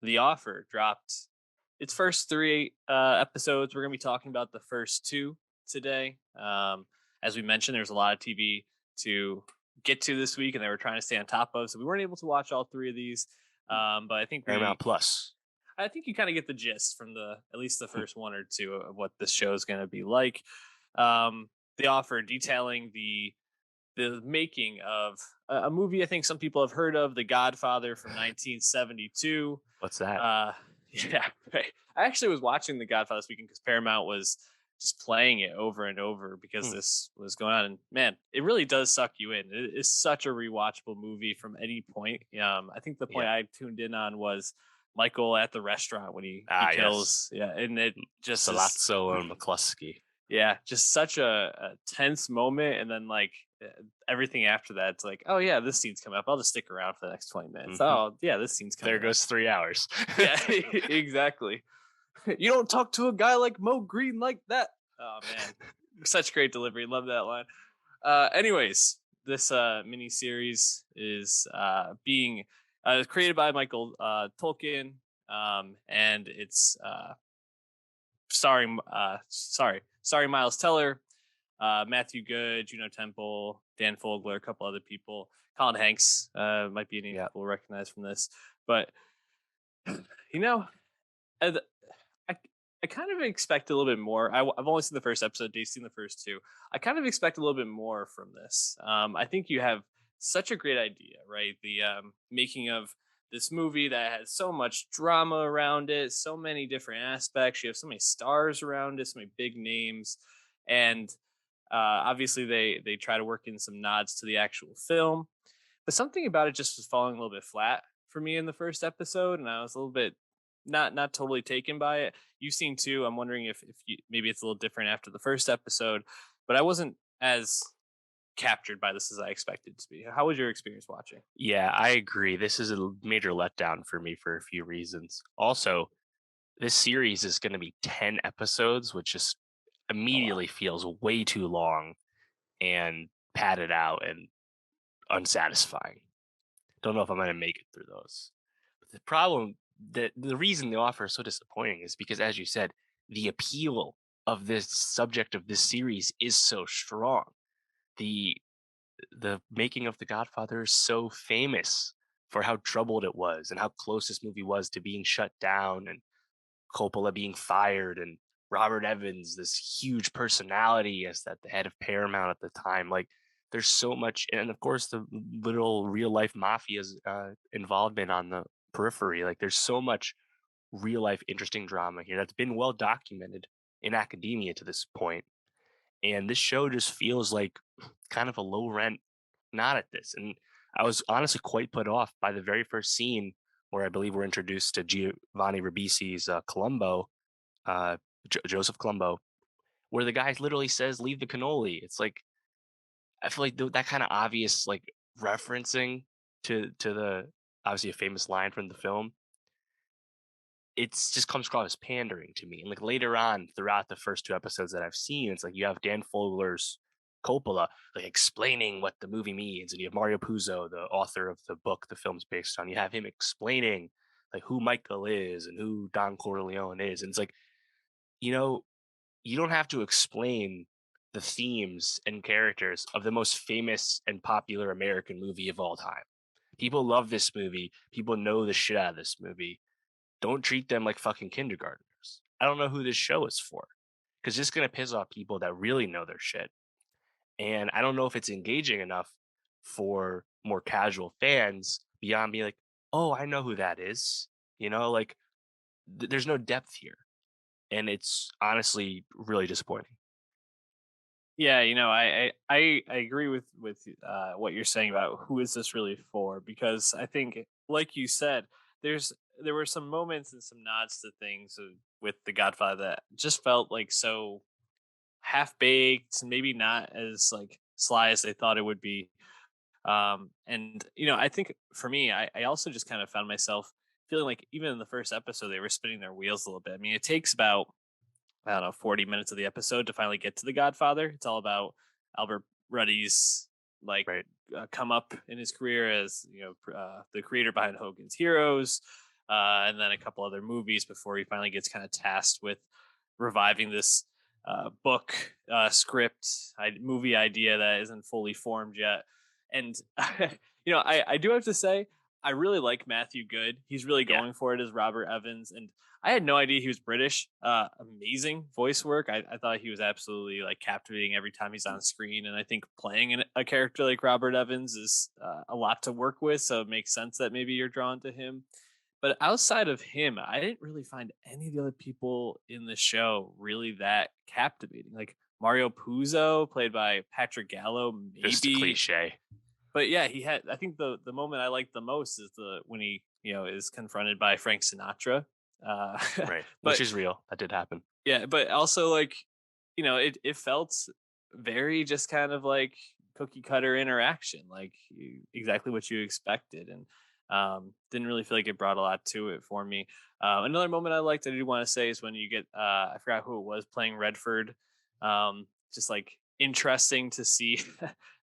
The Offer dropped its first three episodes. We're going to be talking about the first two today. As we mentioned, there's a lot of TV to get to this week, and they were trying to stay on top of, so we weren't able to watch all three of these. But Paramount Plus. I think you kind of get the gist from the at least the first one or two of what this show is going to be like. The Offer detailing the making of a movie I think some people have heard of, The Godfather from 1972. What's that? Uh, yeah, right. I actually was watching The Godfather this weekend because Paramount was just playing it over and over because Hmm. this was going on. And man, it really does suck you in. It is such a rewatchable movie from any point. I think the point Yeah. I tuned in on was Michael at the restaurant when he Ah, yes. kills. Yeah, and it just is Salazzo and McCluskey. yeah, just such a tense moment, and then like everything after that, it's like, oh yeah, this scene's coming up. I'll just stick around for the next 20 minutes. Hmm. Oh yeah, this scene's There coming up. goes 3 hours. Yeah, exactly. You don't talk to a guy like Mo Green like that. Oh man, such great delivery. Love that line. Anyways, this mini series is being created by Michael Tolkien, and it's starring Miles Teller, Matthew Good, Juno Temple, Dan Fogler, a couple other people. Colin Hanks might be a name Yeah. people recognize from this, but you know, I, I I kind of expect a little bit more. I've only seen the first episode. Dave's seen the first two. I kind of expect a little bit more from this. I think you have such a great idea, right? The making of this movie that has so much drama around it, so many different aspects. You have so many stars around it, so many big names, and obviously they try to work in some nods to the actual film. But something about it just was falling a little bit flat for me in the first episode, and I was a little bit not totally taken by it. You've seen two. I'm wondering if maybe it's a little different after the first episode, but I wasn't as captured by this as I expected to be. How was your experience watching? Yeah, I agree. This is a major letdown for me for a few reasons. Also, this series is going to be 10 episodes, which just Oh wow. immediately feels way too long and padded out and unsatisfying. Don't know if I'm going to make it through those. But the reason the offer is so disappointing is because, as you said, the appeal of this subject of this series is so strong. The the making of The Godfather is so famous for how troubled it was and how close this movie was to being shut down and Coppola being fired and Robert Evans, this huge personality as that the head of Paramount at the time. Like there's so much, and of course the little real life mafia's involvement on the periphery. Like there's so much real life interesting drama here that's been well documented in academia to this point. And this show just feels like kind of a low rent nod at this. And I was honestly quite put off by the very first scene where I believe we're introduced to Giovanni Ribisi's Columbo, Joseph Columbo, where the guy literally says, "Leave the cannoli." It's like I feel like that kind of obvious like referencing to the obviously a famous line from the film. It's just comes across as pandering to me. And like later on throughout the first two episodes that I've seen, it's like you have Dan Fogler's Coppola like explaining what the movie means, and you have Mario Puzo, the author of the book the film's based on. You have him explaining like who Michael is and who Don Corleone is, and it's like you know you don't have to explain the themes and characters of the most famous and popular American movie of all time. People love this movie. People know the shit out of this movie. Don't treat them like fucking kindergartners. I don't know who this show is for because it's going to piss off people that really know their shit. And I don't know if it's engaging enough for more casual fans beyond being like, oh, I know who that is. Like there's no depth here. And it's honestly really disappointing. Yeah, I agree with what you're saying about who is this really for, because I think, like you said, there were some moments and some nods to things with The Godfather that just felt like so half baked and maybe not as like sly as they thought it would be. And I think for me, I also just kind of found myself feeling like even in the first episode they were spinning their wheels a little bit. I mean, it takes about I don't know 40 minutes of the episode to finally get to the Godfather. It's all about Albert Ruddy's like Right. come up in his career as the creator behind Hogan's Heroes. and then a couple other movies before he finally gets kind of tasked with reviving this book script movie idea that isn't fully formed yet. And I do have to say I really like Matthew Good. He's really Yeah, going for it as Robert Evans, and I had no idea he was British. Amazing voice work. I thought he was absolutely like captivating every time he's on screen, and I think playing a character like Robert Evans is a lot to work with. So it makes sense that maybe you're drawn to him. But outside of him, I didn't really find any of the other people in the show really that captivating. Like Mario Puzo, played by Patrick Gallo, just a maybe. cliche, But yeah, he had. I think the moment I like the most is the when he is confronted by Frank Sinatra. Uh, right? Which but is real. That did happen. yeah, but also like, it felt very just kind of like cookie cutter interaction, like exactly what you expected, and didn't really feel like it brought a lot to it for me. Another moment I liked, I do want to say, is when you get I forgot who it was playing Redford. Just like interesting to see He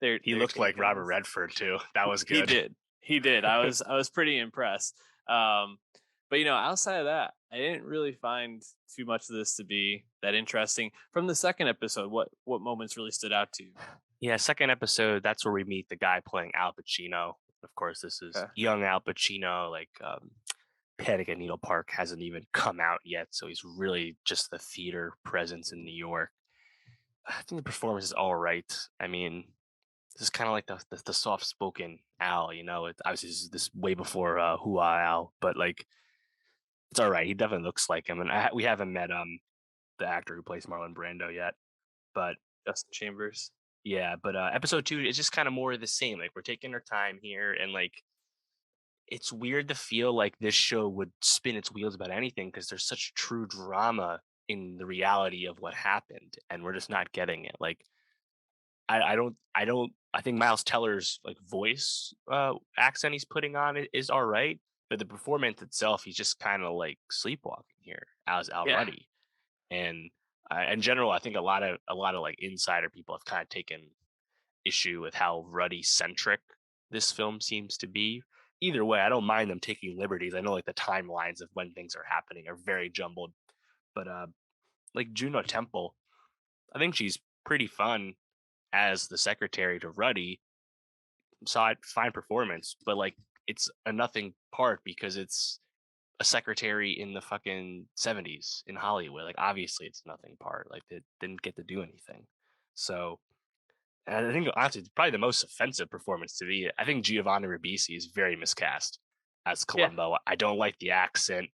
their looked like take on Robert this. Redford too. That was He good. did. He did. I was pretty impressed. But outside of that, I didn't really find too much of this to be that interesting. From the second episode, what moments really stood out to you? Yeah, second episode, that's where we meet the guy playing Al Pacino. Of course, this is Okay. young Al Pacino. Like Panic at Needle Park hasn't even come out yet, so he's really just the theater presence in New York. I think the performance is all right. I mean, this is kind of like the soft spoken Al. Obviously this is way before Hua Al, but like it's all right. He definitely looks like him, and we haven't met the actor who plays Marlon Brando yet, but Justin Chambers. yeah. But episode two is just kind of more of the same. Like we're taking our time here, and like it's weird to feel like this show would spin its wheels about anything because there's such true drama in the reality of what happened, and we're just not getting it. Like I think Miles Teller's like voice accent he's putting on it is all right, but the performance itself, he's just kind of like sleepwalking here as Al Yeah. Ruddy. And in general, I think a lot of like insider people have kind of taken issue with how Ruddy centric this film seems to be. Either way, I don't mind them taking liberties. I know like the timelines of when things are happening are very jumbled, but like Juno Temple, I think she's pretty fun as the secretary to Ruddy. Saw it fine performance, but like it's a nothing part because it's a secretary in the fucking 70s in Hollywood. Like obviously it's nothing part. Like they didn't get to do anything. So and I think honestly, it's probably the most offensive performance to me. I think Giovanni Ribisi is very miscast as Yeah. Columbo. I don't like the accent.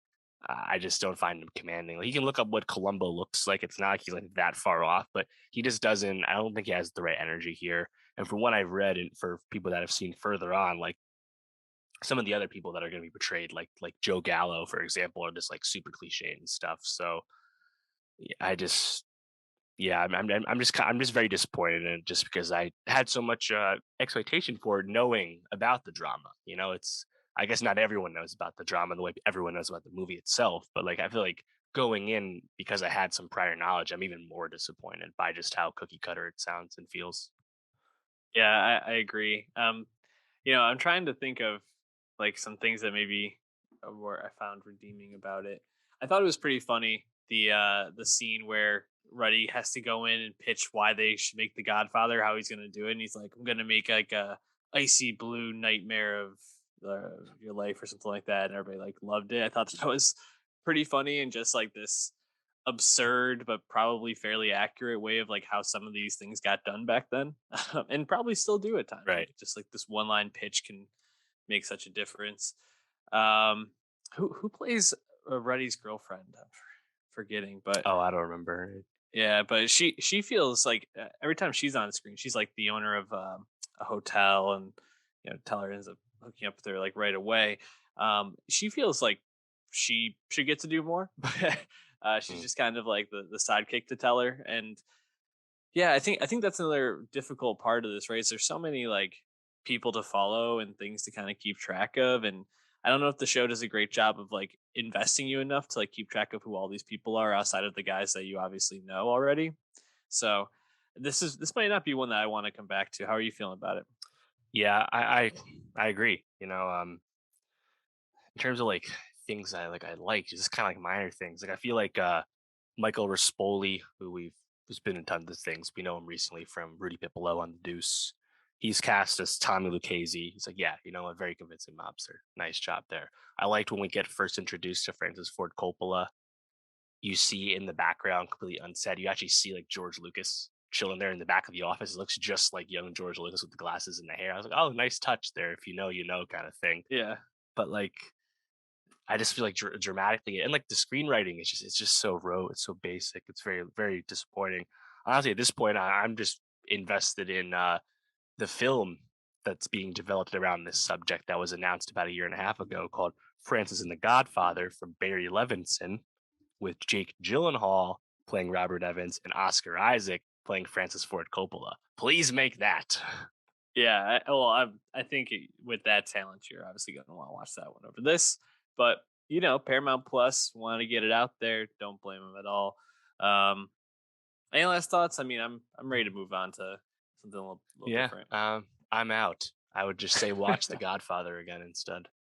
I just don't find him commanding. Like, you can look up what Columbo looks like. It's not like he's like that far off, but he just doesn't. I don't think he has the right energy here. And from what I've read, and for people that have seen further on, like some of the other people that are going to be portrayed, like Joe Gallo, for example, are just like super cliche and stuff. So yeah, yeah, I'm just very disappointed in it just because I had so much expectation for it, knowing about the drama. It's I guess not everyone knows about the drama the way everyone knows about the movie itself, but like I feel like going in because I had some prior knowledge, I'm even more disappointed by just how cookie cutter it sounds and feels. Yeah, I agree. I'm trying to think of like some things that maybe where I found redeeming about it. I thought it was pretty funny the scene where Ruddy has to go in and pitch why they should make the Godfather, how he's going to do it, and he's like, "I'm going to make like a icy blue nightmare of your life" or something like that, and everybody like loved it. I thought that was pretty funny and just like this absurd but probably fairly accurate way of like how some of these things got done back then, and probably still do at times. Right. Like just like this one line pitch can make such a difference. um who plays Ruddy's girlfriend? I'm forgetting, but Oh, I don't remember. yeah, but she feels like every time she's on screen, she's like the owner of a hotel, and Teller ends up hooking up with her like right away. She feels like she should get to do more, but she's Mm. just kind of like the sidekick to Teller. And yeah, I think that's another difficult part of this, right? Is there's so many like people to follow and things to kind of keep track of, and I don't know if the show does a great job of like investing you enough to like keep track of who all these people are outside of the guys that you obviously know already. So this might not be one that I want to come back to. How are you feeling about it? Yeah, I agree. In terms of like things I like, just kind of like minor things. Like I feel like Michael Rispoli, who's been in tons of things. We know him recently from Rudy Pipolo on The Deuce. He's cast as Tommy Lucchese. He's like, yeah, a very convincing mobster. Nice job there. I liked when we get first introduced to Francis Ford Coppola. You see in the background, completely unsaid, you actually see like George Lucas chilling there in the back of the office. It looks just like young George Lucas with the glasses and the hair. I was like, oh, nice touch there. If you know, you know, kind of thing. Yeah. But like, I just feel like dramatically, and like the screenwriting is it's just so rote. It's so basic. It's very very disappointing. Honestly, at this point, I'm just invested in the film that's being developed around this subject that was announced about a year and a half ago, called Francis and the Godfather, from Barry Levinson, with Jake Gyllenhaal playing Robert Evans and Oscar Isaac playing Francis Ford Coppola. Please make that. Yeah, I think with that talent, you're obviously going to want to watch that one over this. But Paramount Plus want to get it out there. Don't blame them at all. Um, any last thoughts? I mean, I'm ready to move on to something a little Yeah, different. I'm out. I would just say watch The Godfather again instead.